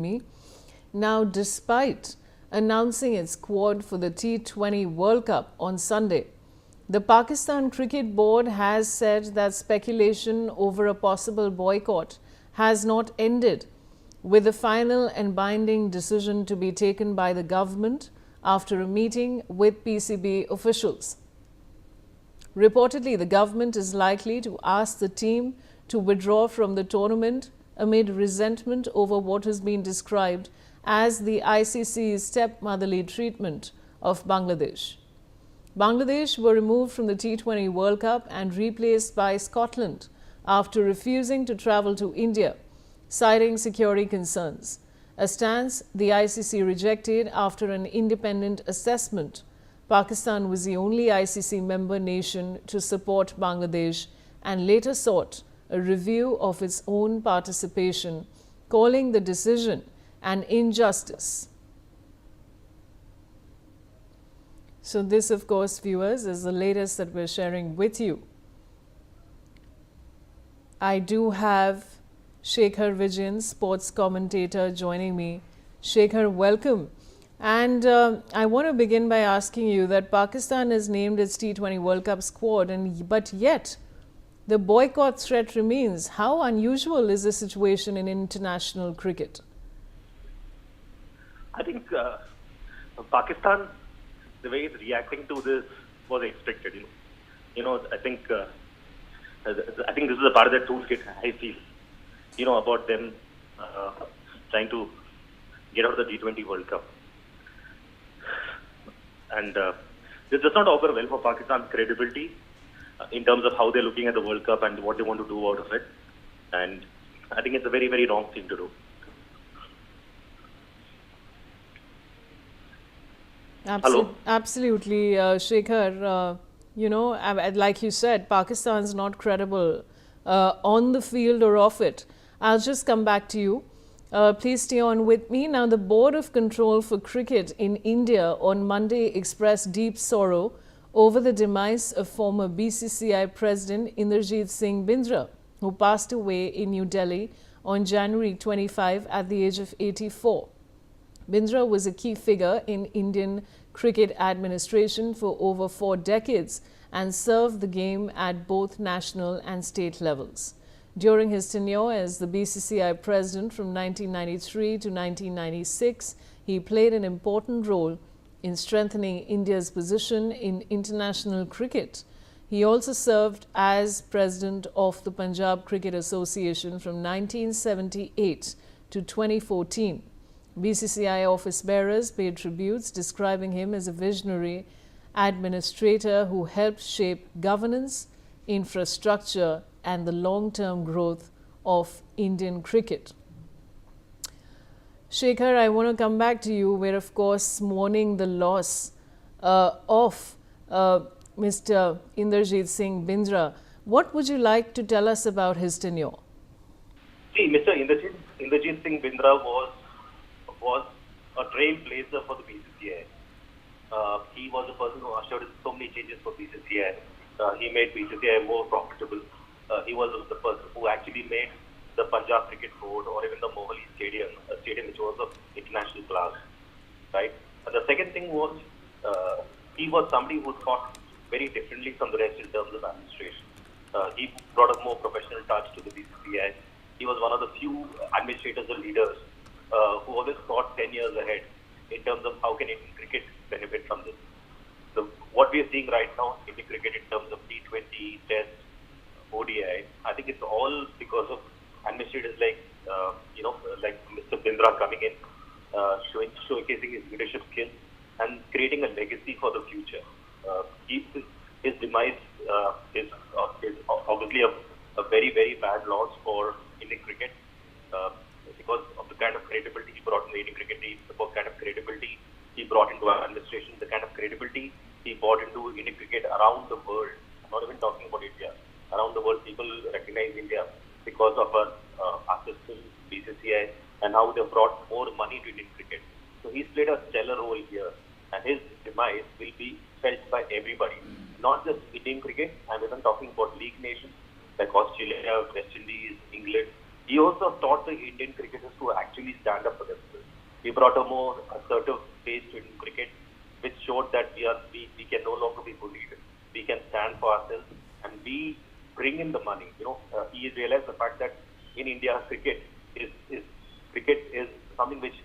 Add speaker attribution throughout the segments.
Speaker 1: me. Now, despite announcing its squad for the T20 World Cup on Sunday, the Pakistan Cricket Board has said that speculation over a possible boycott has not ended, with the final and binding decision to be taken by the government after a meeting with PCB officials. Reportedly, the government is likely to ask the team to withdraw from the tournament amid resentment over what has been described as the ICC's stepmotherly treatment of Bangladesh. Bangladesh were removed from the T20 World Cup and replaced by Scotland after refusing to travel to India, citing security concerns, a stance the ICC rejected after an independent assessment. Pakistan was the only ICC member nation to support Bangladesh and later sought a review of its own participation, calling the decision an injustice. So this, of course, viewers, is the latest that we're sharing with you. I do have Shekhar Vijayan, sports commentator, joining me. Shekhar, welcome. And I want to begin by asking you that Pakistan has named its T20 World Cup squad, but yet the boycott threat remains. How unusual is the situation in international cricket?
Speaker 2: I think Pakistan, the way it's reacting to this was expected. I think this is a part of their toolkit. I feel, about them trying to get out of the T20 World Cup. And this does not augur well for Pakistan's credibility in terms of how they're looking at the World Cup and what they want to do out of it. And I think it's a very, very wrong thing to do.
Speaker 1: Absolutely, Shekhar. Like you said, Pakistan's not credible on the field or off it. I'll just come back to you. Please stay on with me. Now, the Board of Control for Cricket in India on Monday expressed deep sorrow over the demise of former BCCI President Inderjit Singh Bindra, who passed away in New Delhi on January 25 at the age of 84. Bindra was a key figure in Indian cricket administration for over 4 decades and served the game at both national and state levels. During his tenure as the BCCI president from 1993 to 1996, he played an important role in strengthening India's position in international cricket. He also served as president of the Punjab Cricket Association from 1978 to 2014. BCCI office bearers paid tributes, describing him as a visionary administrator who helped shape governance, infrastructure, and the long-term growth of Indian cricket. Shekhar, I want to come back to you. We're, of course, mourning the loss of Mr. Inderjit Singh Bindra. What would you like to tell us about his tenure?
Speaker 2: See, Mr. Inderjit Singh Bindra was a trailblazer for the BCCI. He was the person who ushered in so many changes for BCCI. He made BCCI more profitable. He was the person who actually made the Punjab Cricket Board or even the Mohali Stadium, a stadium which was of international class, right? And the second thing was he was somebody who thought very differently from the rest in terms of administration. He brought a more professional touch to the BCCI. He was one of the few administrators or leaders who always thought 10 years ahead in terms of how can Indian cricket benefit from this. So what we are seeing right now in Indian cricket in terms of T20, Test, ODI, I think it's all because of administrators like Mr. Bindra coming in, showcasing his leadership skills and creating a legacy for the future. His demise is obviously a very, very bad loss for Indian cricket because of the kind of credibility he brought in the Indian cricket team, the kind of credibility he brought into our administration, the kind of credibility he brought into Indian cricket around the world. I'm not even talking about India. Around the world, people recognize India because of our assistance, BCCI, and how they brought more money to Indian cricket. So he's played a stellar role here, and his demise will be felt by everybody, not just Indian cricket. I'm even talking about league nations like Australia, West Indies, England, He also taught the Indian cricketers to actually stand up for themselves. He brought a more assertive face to Indian cricket, which showed that we can no longer be bullied. We can stand for ourselves, and we bring in the money. He realized the fact that in India, cricket is something which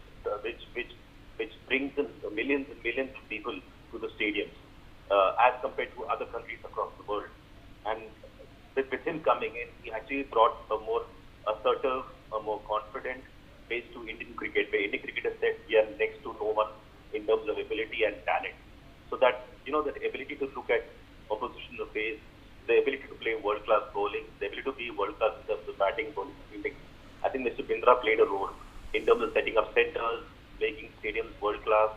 Speaker 2: brings in millions and millions of people to the stadiums, as compared to other countries across the world. And with him coming in, he actually brought a more assertive, a more confident face to Indian cricket, where Indian cricket has said we are next to no one in terms of ability and talent. So that, that ability to look at opposition in the face, the ability to play world-class bowling, the ability to be world-class in terms of batting, bowling, fielding. I think Mr. Bindra played a role in terms of setting up centers, making stadiums world-class,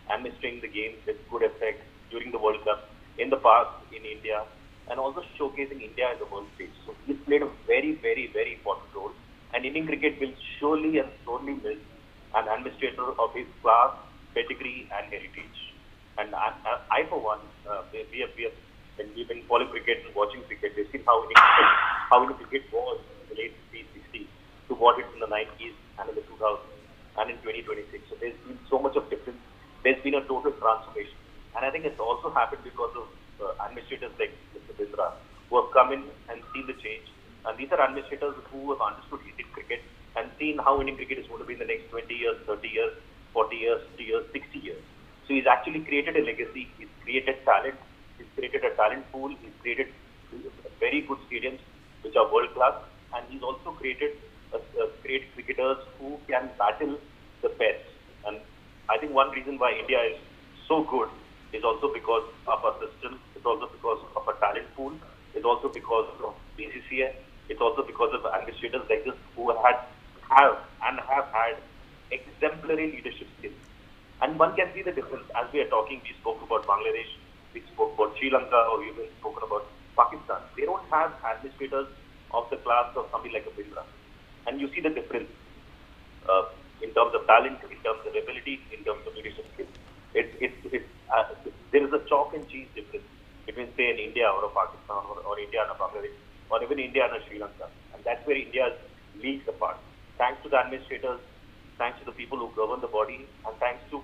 Speaker 2: administering the game with good effect during the World Cup, in the past in India, and also showcasing India in the world stage. So he's played a very, very, very important role. And Indian cricket will surely and sorely miss an administrator of his class, pedigree, and heritage. And I for one, when we've been following cricket and watching cricket, we've seen how Indian cricket was in the late 60s to what it's in the 90s and in the 2000s and in 2026. So there's been so much of difference. There's been a total transformation. And I think it's also happened because of administrators like Mr. Bindra, who have come in and seen the change. And these are administrators who have understood Indian cricket and seen how Indian cricket is going to be in the next 20 years, 30 years, 40 years, 50 years, 60 years. So he's actually created a legacy. He's created talent. He's created a talent pool. He's created very good stadiums which are world class. And he's also created great cricketers who can battle the best. And I think one reason why India is so good is also because of our system. It's also because of a talent pool. It's also because of BCCI. It's also because of administrators like this who have had exemplary leadership skills. And one can see the difference. As we are talking, we spoke about Bangladesh, we spoke about Sri Lanka, or we even spoken about Pakistan. They don't have administrators of the class of somebody like a Bindra. And you see the difference in terms of talent, in terms of ability, in terms of leadership skills. There is a chalk and cheese difference between, say, in India or a Pakistan, or India and a Bangladesh, or even India and a Sri Lanka. And that's where India leads apart. Thanks to the administrators, thanks to the people who govern the body, and thanks to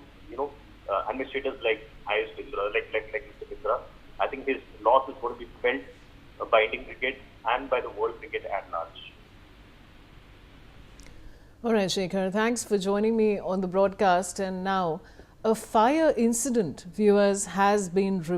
Speaker 2: administrators like I.S. Bindra, like Mr. Bindra. I think his loss is going to be felt by Indian cricket and by the world cricket at large.
Speaker 1: All right, Shekhar, thanks for joining me on the broadcast. And now, a fire incident, viewers, has been reported.